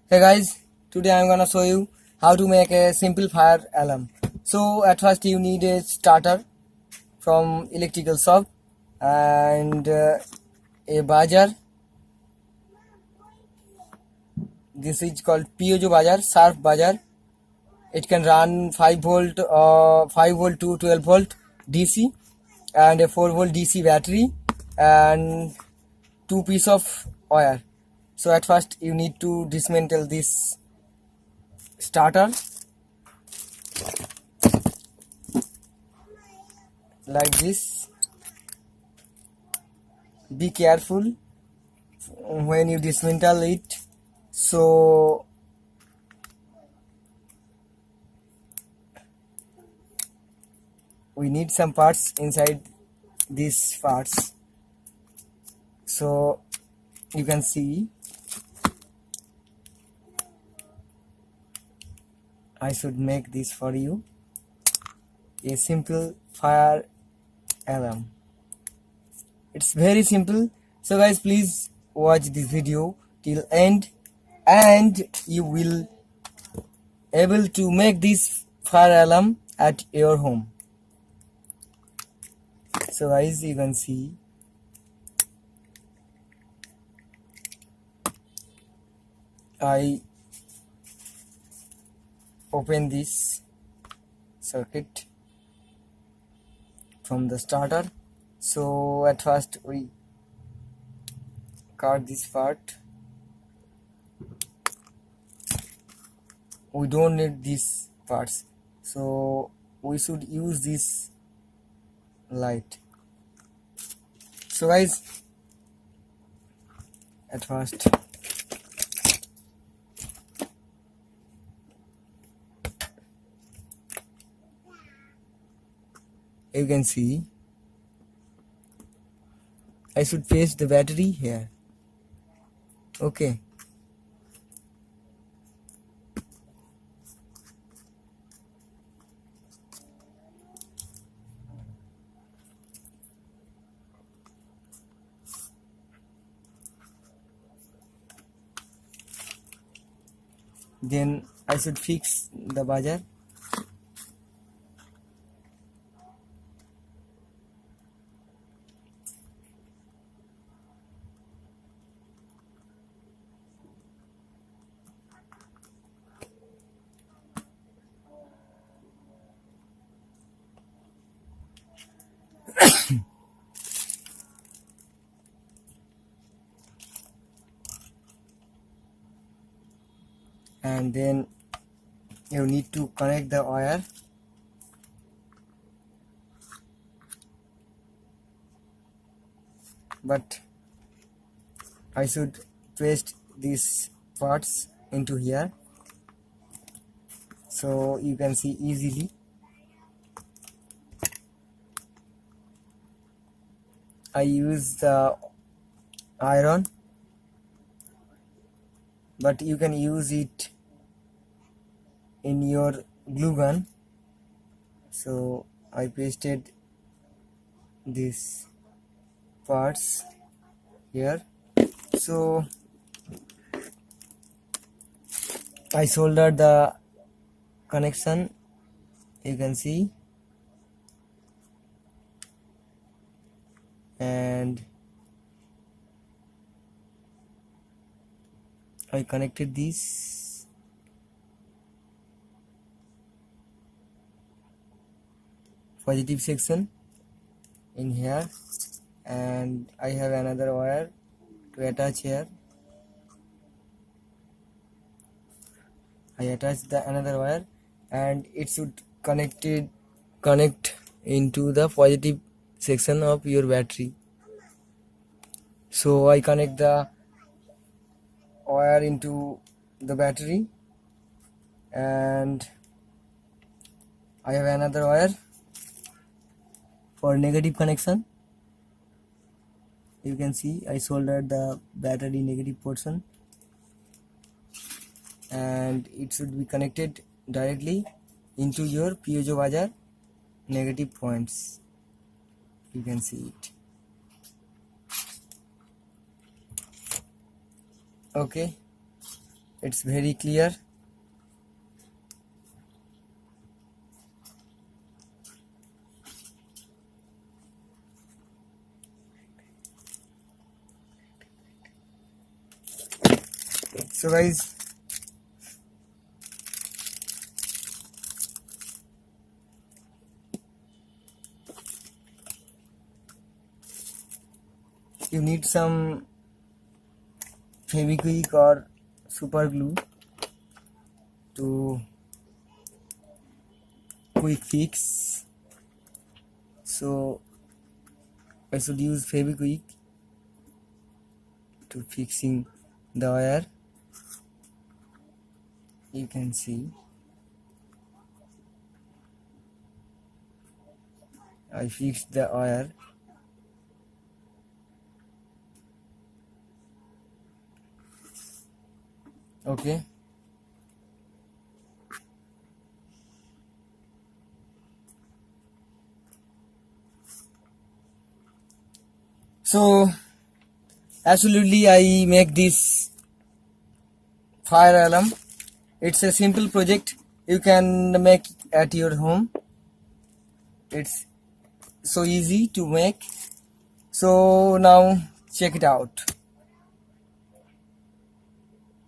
Hey guys, today I'm gonna show you how to make a simple fire alarm. So at first you need a starter from electrical shop and a buzzer. This is called Piezo buzzer, sharp buzzer. It can run 5 volt to 12 volt DC and a 4 volt DC battery and two piece of wire. So at first you need to dismantle this starter like this. Be careful when you dismantle it. So we need some parts inside these parts, so you can see I should make this for you, a simple fire alarm. It's very simple. So guys, please watch this video till end and you will able to make this fire alarm at your home. So guys, you can see I open this circuit from the starter. So at first we cut this part. We don't need these parts, so we should use this light. So guys, at first you can see I should place the battery here. Okay, then I should fix the buzzer. And then you need to connect the wire. But I should paste these parts into here so you can see easily. I use the iron, but you can use it in your glue gun. So I pasted these parts here. So I soldered the connection, you can see, and I connected this. Positive section in here, and I have another wire to attach here. I attach the another wire and it should connect into the positive section of your battery. So I connect the wire into the battery and I have another wire for negative connection. You can see I soldered the battery negative portion and it should be connected directly into your piezo buzzer negative points. You can see it. Okay, It's very clear. So guys, you need some Fevikwik or super glue to quick fix. So I should use Fevikwik to fixing the wire. You can see I fixed the wire. Okay. So absolutely I make this fire alarm. It's a simple project you can make at your home. It's so easy to make. So now check it out.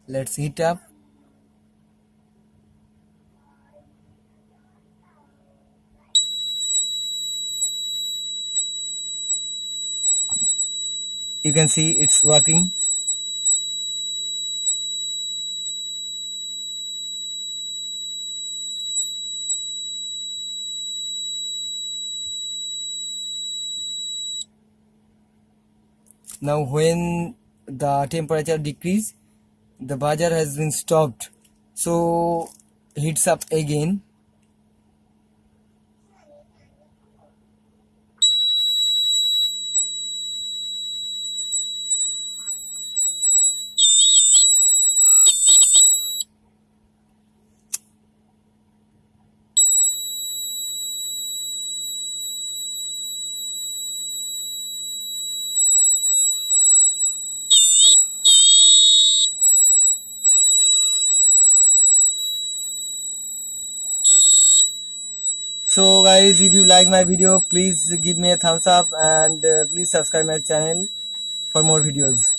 Let's heat up. You can see it's working. Now when the temperature decrease, the buzzer has been stopped. So heats up again. So guys, if you like my video, please give me a thumbs up and please subscribe my channel for more videos.